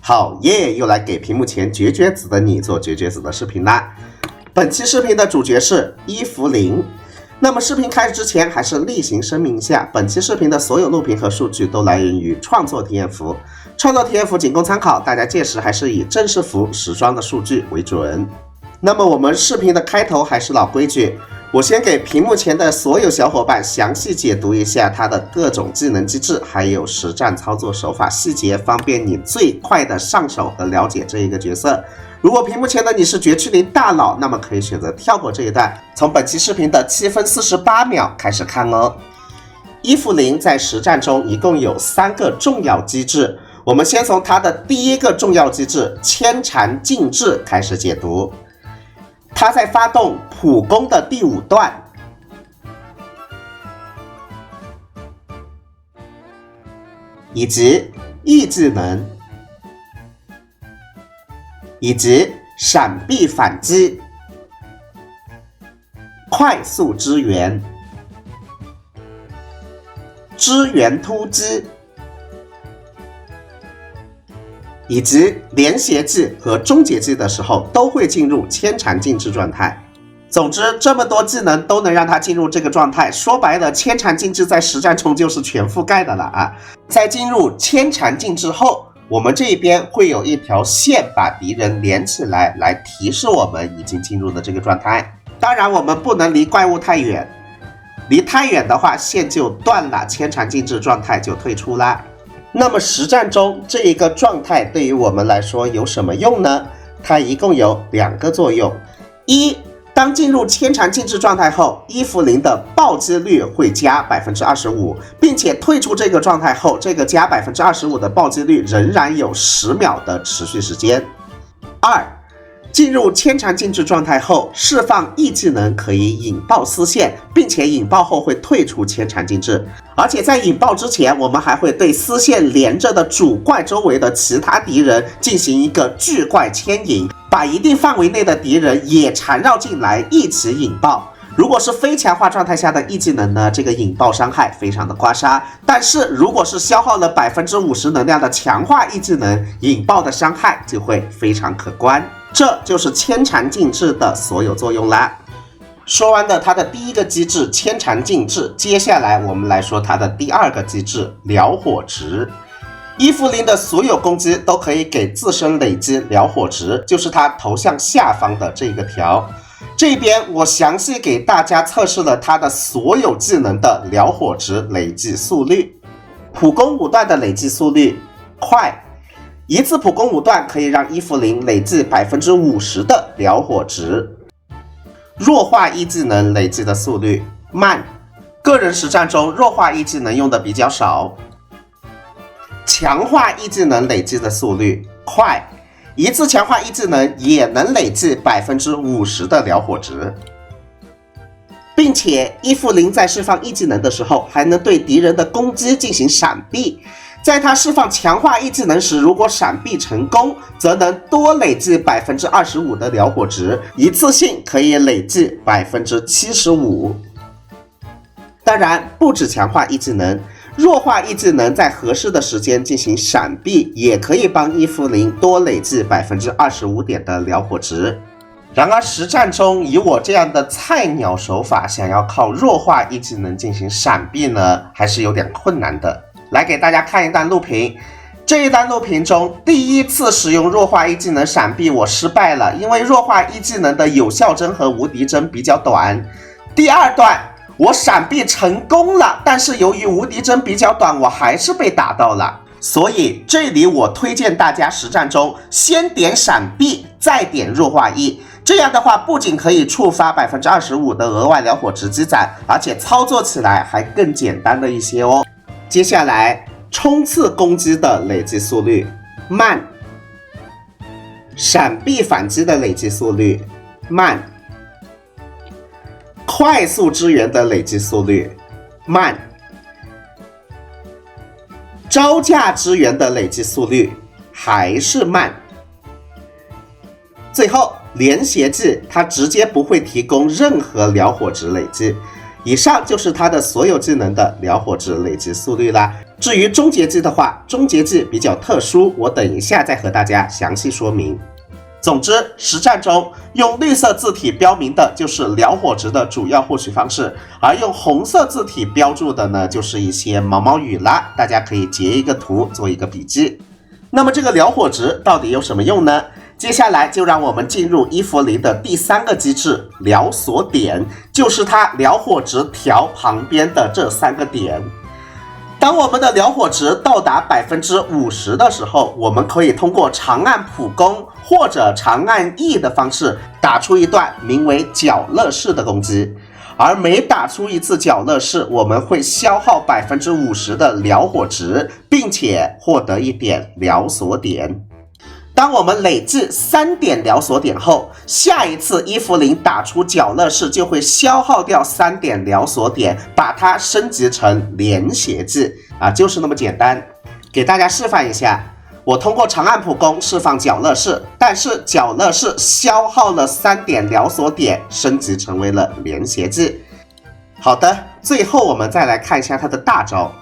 好耶，又来给屏幕前绝绝子的你做绝绝子的视频啦。本期视频的主角是伊芙琳。那么视频开始之前，还是例行声明一下，本期视频的所有录屏和数据都来源于创作体验服，创作体验服仅供参考，大家届时还是以正式服时装的数据为准。那么我们视频的开头还是老规矩，我先给屏幕前的所有小伙伴详细解读一下它的各种技能机制，还有实战操作手法细节，方便你最快的上手和了解这一个角色。如果屏幕前的你是绝区零大佬，那么可以选择跳过这一段，从本期视频的7分48秒开始看哦。伊芙琳在实战中一共有3个重要机制，我们先从它的第一个重要机制牵缠禁制开始解读。它在发动普攻的第5段，以及 E 技能，以及闪避反击、快速支援、支援突击，以及连携技和终结技的时候都会进入牵缠禁制状态。总之，这么多技能都能让它进入这个状态，说白了，牵缠禁制在实战中就是全覆盖的了啊！在进入牵缠禁制后，我们这边会有一条线把敌人连起来，来提示我们已经进入了这个状态。当然，我们不能离怪物太远，离太远的话线就断了，牵缠禁制状态就退出啦。那么实战中这一个状态对于我们来说有什么用呢？它一共有2个作用。一，当进入牵缠禁制状态后，伊芙琳的暴击率会加 25%， 并且退出这个状态后，这个加 25% 的暴击率仍然有10秒的持续时间。2，进入牵缠禁制状态后，释放 E 技能可以引爆丝线，并且引爆后会退出牵缠禁制。而且在引爆之前，我们还会对丝线连着的主怪周围的其他敌人进行一个巨怪牵引，把一定范围内的敌人也缠绕进来，一起引爆。如果是非强化状态下的 E 技能呢，这个引爆伤害非常的刮痧，但是如果是消耗了 50% 能量的强化 E 技能，引爆的伤害就会非常可观。这就是牵缠禁制的所有作用啦。说完了它的第一个机制牵缠禁制，接下来我们来说它的第2个机制燎火值。伊芙琳的所有攻击都可以给自身累积燎火值，就是它头像下方的这个条。这边我详细给大家测试了它的所有技能的燎火值累计速率。普攻5段的累计速率快，一次普攻5段可以让伊芙琳累计 50% 的燎火值。弱化 E 技能累计的速率慢，个人实战中弱化 E 技能用的比较少。强化 E 技能累计的速率快，一次强化 E 技能也能累计 50% 的燎火值，并且伊芙琳在释放 E 技能的时候还能对敌人的攻击进行闪避。在他释放强化 E 技能时，如果闪避成功，则能多累计 25% 的燎火值，一次性可以累计 75%。当然，不止强化 E 技能，弱化 E 技能在合适的时间进行闪避，也可以帮伊芙琳多累计 25% 点的燎火值。然而实战中，以我这样的菜鸟手法，想要靠弱化 E 技能进行闪避呢，还是有点困难的。来给大家看一段录屏，这一段录屏中，第一次使用弱化 E 技能闪避我失败了，因为弱化 E 技能的有效帧和无敌帧比较短。第2段我闪避成功了，但是由于无敌帧比较短，我还是被打到了。所以这里我推荐大家实战中先点闪避，再点弱化 E， 这样的话不仅可以触发 25% 的额外燎火值积攒，而且操作起来还更简单了一些哦。接下来冲刺攻击的累计速率慢，闪避反击的累计速率慢，快速支援的累计速率慢，招架支援的累计速率还是慢。最后连携技它直接不会提供任何燎火值累计，以上就是它的所有技能的燎火值累积速率啦。至于终结技的话，终结技比较特殊，我等一下再和大家详细说明。总之，实战中用绿色字体标明的就是燎火值的主要获取方式，而用红色字体标注的呢，就是一些毛毛雨啦。大家可以截一个图做一个笔记。那么这个燎火值到底有什么用呢？接下来就让我们进入伊芙琳的第3个机制燎锁点，就是它燎火值条旁边的这3个点。当我们的燎火值到达 50% 的时候，我们可以通过长按普攻或者长按 E 的方式打出一段名为角乐式的攻击，而每打出一次角乐式，我们会消耗 50% 的燎火值，并且获得1点燎锁点。当我们累计3点燎锁点后，下一次伊芙琳打出角乐式就会消耗掉3点燎锁点，把它升级成连血技就是那么简单。给大家示范一下，我通过长按普攻释放角乐式，但是角乐式消耗了3点燎锁点，升级成为了连血技。好的，最后我们再来看一下它的大招。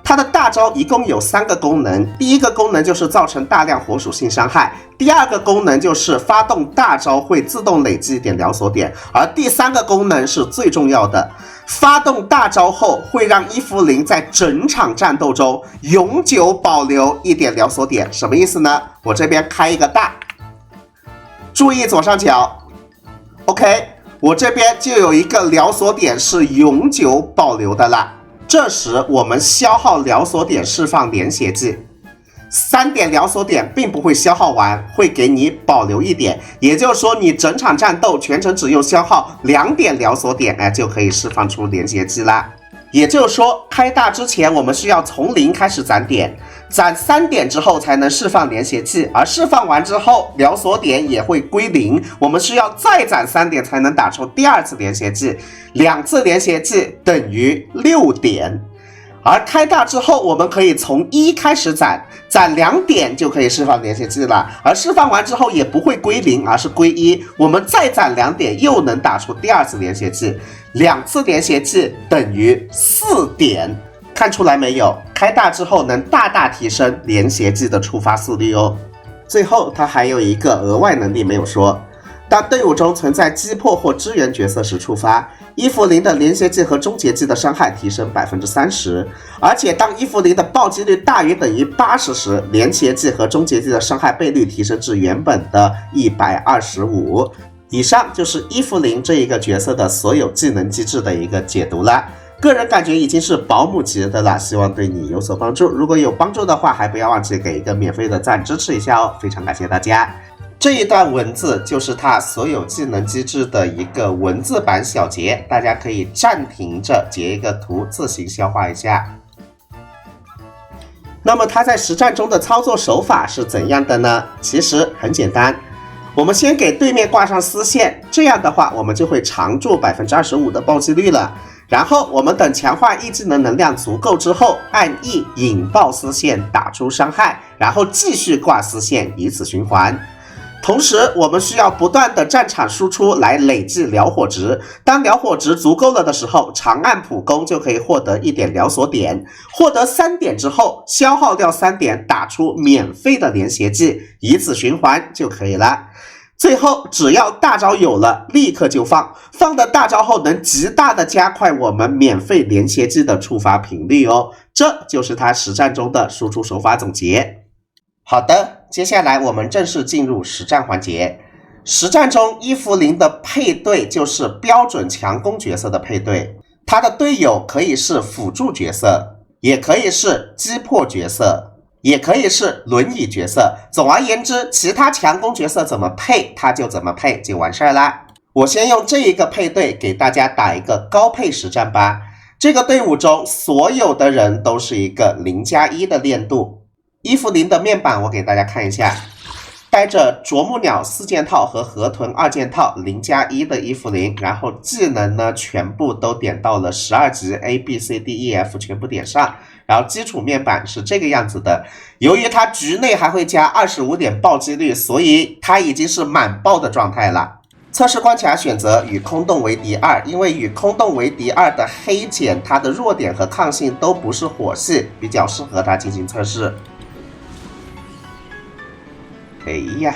它的大招一共有3个功能，第一个功能就是造成大量火属性伤害，第二个功能就是发动大招会自动累积1点燎锁点，而第3个功能是最重要的，发动大招后会让伊芙琳在整场战斗中永久保留1点燎锁点。什么意思呢？我这边开一个大，注意左上角 OK， 我这边就有一个燎锁点是永久保留的啦。这时我们消耗燎锁点释放连血技，3点燎锁点并不会消耗完，会给你保留1点，也就是说你整场战斗全程只用消耗2点燎锁点就可以释放出连血技啦。也就是说，开大之前我们需要从0开始攒点，攒3点之后才能释放连血技，而释放完之后燎锁点也会归0，我们需要再攒3点才能打出第2次连血技，2次连血技等于6点。而开大之后，我们可以从1开始攒2点就可以释放连血技了，而释放完之后也不会归0，而是归1，我们再攒2点又能打出第2次连血技，2次连血技等于4点。看出来没有？开大之后能大大提升连血技的触发速率哦。最后它还有一个额外能力没有说，当队伍中存在击破或支援角色时触发，伊芙琳的连血技和终结技的伤害提升 30%， 而且当伊芙琳的暴击率大于等于80时，连血技和终结技的伤害倍率提升至原本的125。以上就是伊芙琳这一个角色的所有技能机制的一个解读了。个人感觉已经是保姆级的了，希望对你有所帮助。如果有帮助的话，还不要忘记给一个免费的赞支持一下哦，非常感谢大家。这一段文字就是它所有技能机制的一个文字版小结，大家可以暂停着截一个图自行消化一下。那么它在实战中的操作手法是怎样的呢？其实很简单，我们先给对面挂上丝线，这样的话我们就会常驻 25% 的暴击率了。然后我们等强化 E 技能能量足够之后，按 E 引爆丝线打出伤害，然后继续挂丝线，以此循环。同时我们需要不断的战场输出来累计燎火值，当燎火值足够了的时候，长按普攻就可以获得1点燎锁点，获得3点之后消耗掉3点打出免费的连血技，以此循环就可以了。最后只要大招有了立刻就放，放的大招后能极大的加快我们免费连血技的触发频率哦，这就是它实战中的输出手法总结。好的，接下来我们正式进入实战环节。实战中伊芙琳的配对就是标准强攻角色的配对，他的队友可以是辅助角色，也可以是击破角色，也可以是轮椅角色。总而言之，其他强攻角色怎么配他就怎么配就完事儿啦。我先用这一个配对给大家打一个高配实战吧。这个队伍中所有的人都是一个0+1的练度。伊芙琳的面板我给大家看一下，带着啄木鸟4件套和河豚2件套0+1的伊芙琳，然后技能呢全部都点到了12级 A、B、C、D、E、F 全部点上，然后基础面板是这个样子的。由于它局内还会加25点暴击率，所以它已经是满爆的状态了。测试关卡选择与空洞为敌2，因为与空洞为敌2的黑茧，它的弱点和抗性都不是火系，比较适合它进行测试。哎呀，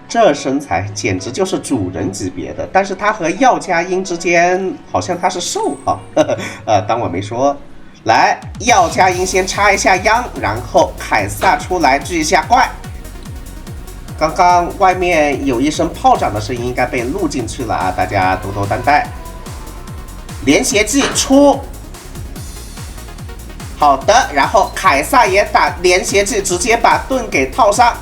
这身材简直就是主人级别的，但是它和药家鹰之间好像它是兽哈，当我没说。来，药家鹰先插一下秧，然后凯撒出来锯一下怪。刚刚外面有一声炮仗的声音，应该被录进去了啊！大家多多担待。连携技出，好的，然后凯撒也打连携技，直接把盾给套上。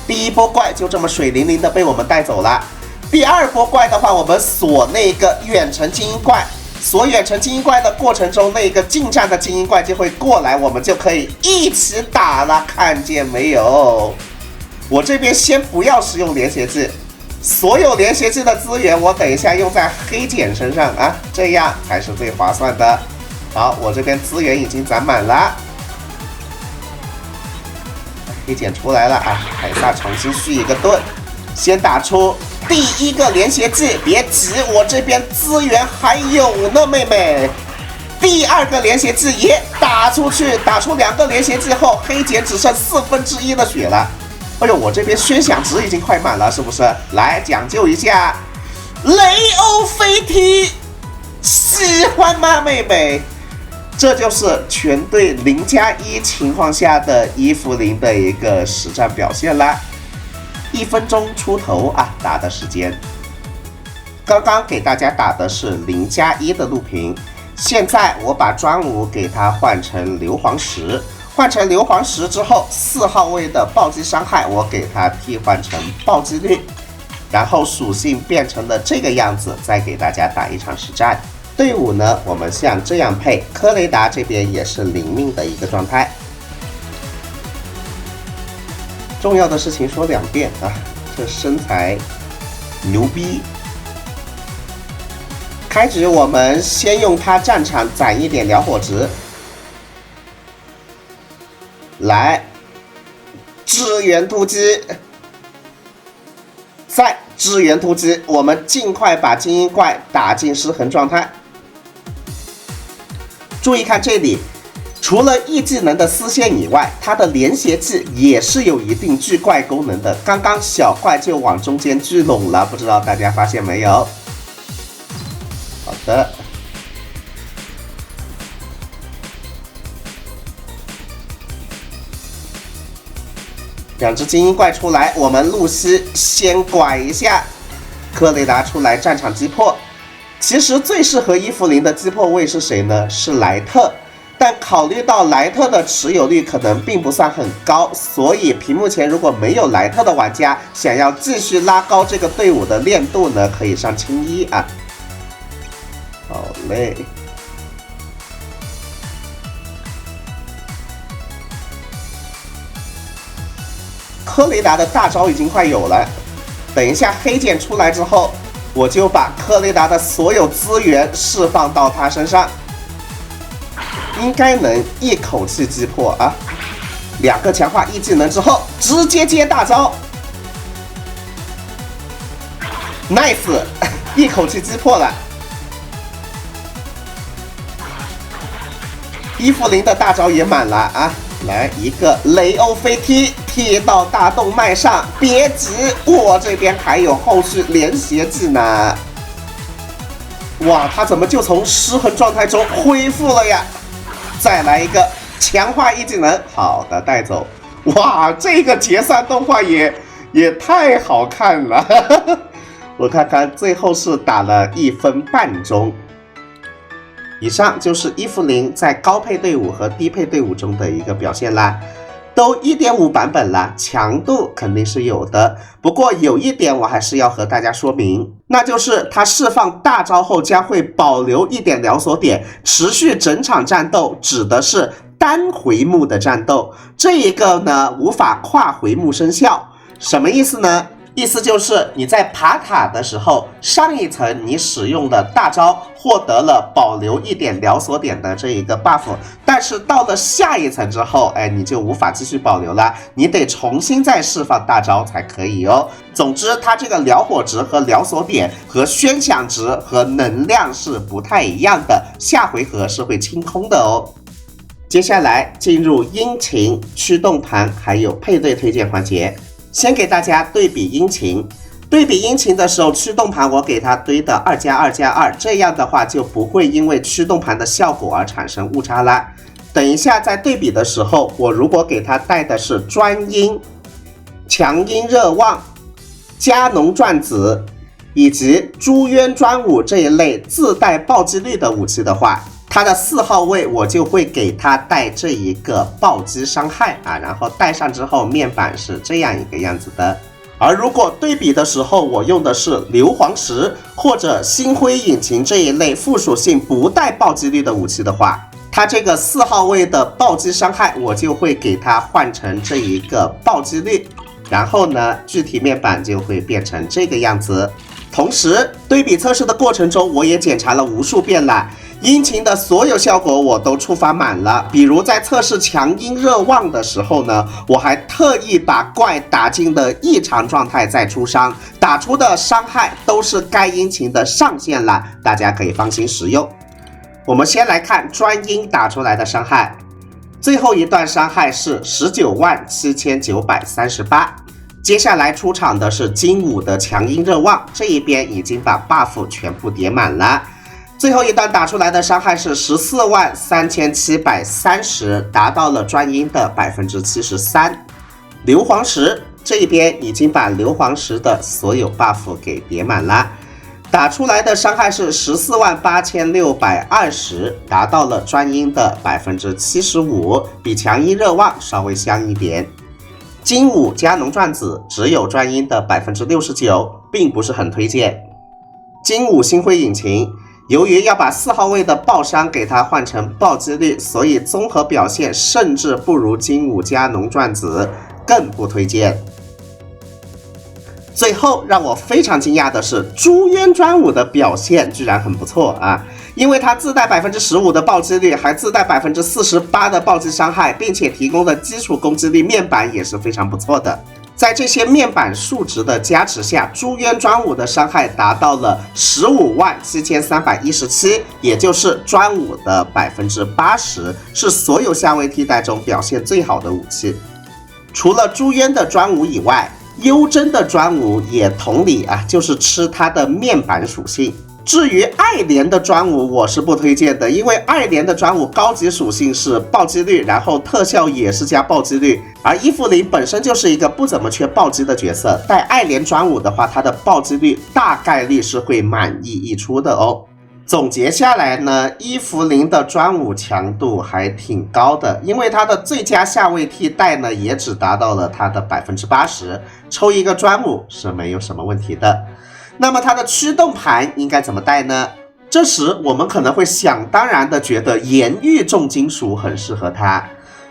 第一波怪就这么水灵灵的被我们带走了。第二波怪的话，我们锁那个远程精英怪。锁远程精英怪的过程中，那个近战的精英怪就会过来，我们就可以一起打了。看见没有？我这边先不要使用连携技，所有连携技的资源我等一下用在黑茧身上啊，这样才是最划算的。好，我这边资源已经攒满了，黑茧出来了啊！凯撒重新续一个盾，先打出第一个连携技，别急，我这边资源还有呢，妹妹。第二个连携技也打出去，打出2个连携技后，黑茧只剩1/4的血了。哎呦，我这边宣响值已经快满了，是不是？来讲究一下，雷欧飞踢，喜欢吗，妹妹？这就是全队0+1情况下的伊芙琳的一个实战表现啦。1分钟出头啊，打的时间。刚刚给大家打的是0+1的录屏，现在我把专武给它换成硫磺石。换成硫磺石之后，4号位的暴击伤害我给它替换成暴击率，然后属性变成了这个样子，再给大家打一场实战。队伍呢，我们像这样配，科雷达这边也是0命的一个状态。重要的事情说2遍啊，这身材牛逼。开局我们先用它战场攒一点燎火值。来，支援突击，再支援突击，我们尽快把精英怪打进失衡状态。注意看这里，除了 E 技能的丝线以外，它的连携技也是有一定聚怪功能的。刚刚小怪就往中间聚拢了，不知道大家发现没有？好的。2只精英怪出来，我们露西先拐一下，科雷达出来战场击破。其实最适合伊芙琳的击破位是谁呢？是莱特，但考虑到莱特的持有率可能并不算很高，所以屏幕前如果没有莱特的玩家，想要继续拉高这个队伍的练度呢，可以上青衣啊。好嘞。科雷达的大招已经快有了，等一下黑茧出来之后，我就把科雷达的所有资源释放到他身上，应该能一口气击破啊！2个强化E技能之后，直接接大招 ，nice， 一口气击破了。伊芙琳的大招也满了啊！来一个雷欧飞踢，踢到大动脉上，别急，我这边还有后续连携技呢。哇，他怎么就从失衡状态中恢复了呀？再来一个强化E技能，好的，带走。哇，这个结算动画也太好看了。我看看，最后是打了1分半钟。以上就是伊芙琳在高配队伍和低配队伍中的一个表现啦，都 1.5 版本啦，强度肯定是有的。不过有一点我还是要和大家说明，那就是它释放大招后将会保留1点疗锁点，持续整场战斗，指的是单回目的战斗。这一个呢无法跨回目生效，什么意思呢？意思就是你在爬塔的时候，上一层你使用的大招获得了保留1点疗锁点的这一个 buff， 但是到了下一层之后，你就无法继续保留了，你得重新再释放大招才可以哦。总之，它这个疗火值和疗锁点和宣享值和能量是不太一样的，下回合是会清空的哦。接下来进入殷勤、驱动盘还有配对推荐环节。先给大家对比殷勤，对比殷勤的时候，驱动盘我给它堆的2+2+2，这样的话就不会因为驱动盘的效果而产生误差啦。等一下在对比的时候，我如果给它带的是专殷、强殷热望、加农转子以及朱渊专武这一类自带暴击率的武器的话，它的4号位我就会给它带这一个暴击伤害啊，然后带上之后面板是这样一个样子的。而如果对比的时候我用的是硫磺石或者星辉引擎这一类附属性不带暴击率的武器的话，它这个4号位的暴击伤害我就会给它换成这一个暴击率，然后呢具体面板就会变成这个样子。同时对比测试的过程中我也检查了无数遍了，殷勤的所有效果我都触发满了，比如在测试强殷热望的时候呢，我还特意把怪打进了异常状态再出伤，打出的伤害都是该殷勤的上限了，大家可以放心使用。我们先来看专殷打出来的伤害，最后一段伤害是197938。接下来出场的是金武的强殷热望，这一边已经把 buff 全部叠满了。最后一段打出来的伤害是143730，达到了专殷的 73%。硫磺石这一边已经把硫磺石的所有 buff 给叠满了，打出来的伤害是148620，达到了专殷的 75%， 比强殷热望稍微香一点。金武加农转子只有专殷的 69%， 并不是很推荐。金武星辉引擎由于要把4号位的爆伤给它换成暴击率，所以综合表现甚至不如金武加农转子，更不推荐。最后让我非常惊讶的是，朱渊专武的表现居然很不错啊！因为它自带 15% 的暴击率，还自带 48% 的暴击伤害，并且提供的基础攻击力面板也是非常不错的。在这些面板数值的加持下，朱渊专武的伤害达到了157317，也就是专武的 80%， 是所有下位替代中表现最好的武器。除了朱渊的专武以外，幽真的专武也同理啊，就是吃它的面板属性。至于爱莲的专武我是不推荐的，因为爱莲的专武高级属性是暴击率，然后特效也是加暴击率，而伊芙琳本身就是一个不怎么缺暴击的角色，带爱莲专武的话，它的暴击率大概率是会满溢溢出的哦。总结下来呢，伊芙琳的专武强度还挺高的，因为它的最佳下位替代呢也只达到了它的 80%， 抽一个专武是没有什么问题的。那么它的驱动盘应该怎么带呢？这时我们可能会想当然的觉得盐域重金属很适合它，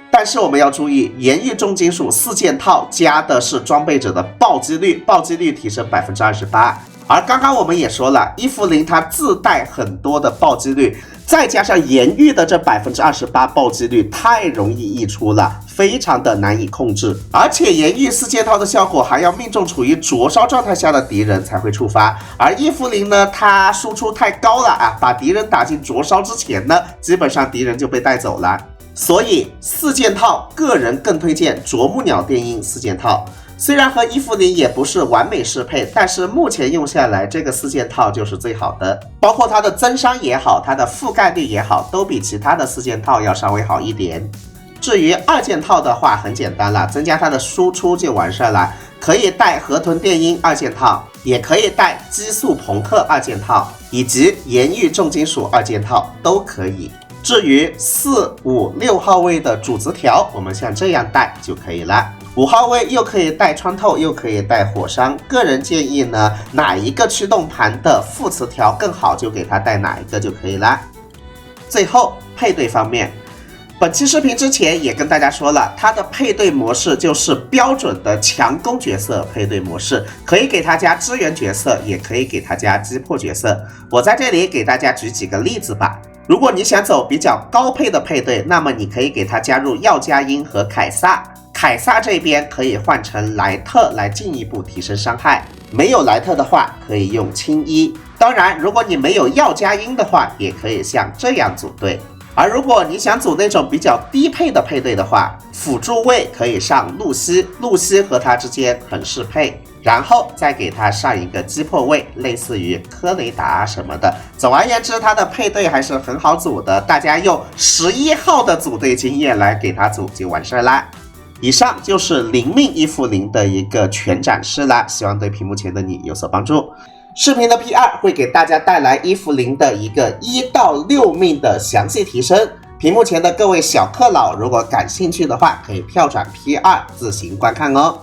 但是我们要注意，盐域重金属4件套加的是装备者的暴击率，暴击率提升 28%。而刚刚我们也说了，伊芙琳它自带很多的暴击率，再加上盐域的这 28% 暴击率太容易溢出了，非常的难以控制。而且盐域4件套的效果还要命中处于灼烧状态下的敌人才会触发，而伊芙琳呢，它输出太高了啊，把敌人打进灼烧之前呢，基本上敌人就被带走了。所以4件套个人更推荐啄木鸟电音4件套。虽然和伊芙琳也不是完美适配，但是目前用下来这个4件套就是最好的，包括它的增伤也好，它的覆盖率也好，都比其他的4件套要稍微好一点。至于2件套的话很简单了，增加它的输出就完事了，可以带河豚电音2件套，也可以带激素朋克2件套，以及盐域重金属2件套都可以。至于4、5、6号位的主词条，我们像这样带就可以了。5号位又可以带穿透，又可以带火伤，个人建议呢，哪一个驱动盘的副词条更好，就给它带哪一个就可以了。最后配对方面，本期视频之前也跟大家说了，它的配对模式就是标准的强攻角色配对模式，可以给它加支援角色，也可以给它加击破角色。我在这里给大家举几个例子吧。如果你想走比较高配的配对，那么你可以给它加入药佳音和凯撒。凯撒这边可以换成莱特来进一步提升伤害，没有莱特的话可以用青衣。当然，如果你没有药佳音的话，也可以像这样组队。而如果你想组那种比较低配的配对的话，辅助位可以上露西，露西和他之间很适配，然后再给他上一个击破位，类似于科雷达什么的。总而言之，他的配对还是很好组的，大家用11号的组队经验来给他组就完事啦。以上就是0命1负0的一个全展示啦，希望对屏幕前的你有所帮助。视频的 P2 会给大家带来1负0的一个1到6命的详细提升，屏幕前的各位小氪佬如果感兴趣的话，可以跳转 P2 自行观看哦。